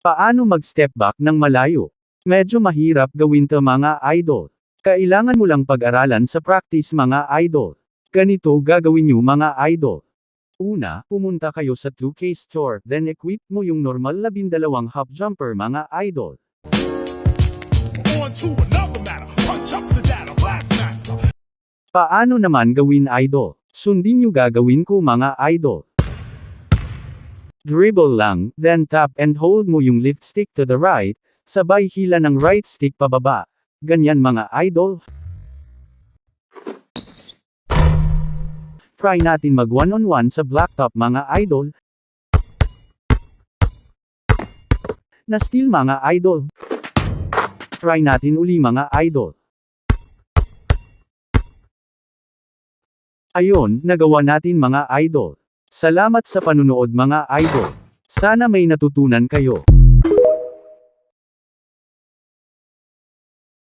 Paano mag-step back ng malayo? Medyo mahirap gawin to mga idol. Kailangan mo lang pag-aralan sa practice mga idol. Ganito gagawin nyo mga idol. Una, pumunta kayo sa 2K store, then equip mo yung normal 12 hop jumper mga idol. On to another matter. Punch up the data. Blast master. Paano naman gawin idol? Sundin nyo gagawin ko mga idol. Dribble lang, then tap and hold mo yung lift stick to the right, sabay hila ng right stick pababa. Ganyan mga idol. Try natin mag one-on-one sa blacktop mga idol. Na steal mga idol. Try natin uli mga idol. Ayun, nagawa natin mga idol. Salamat sa panunood mga idol. Sana may natutunan kayo.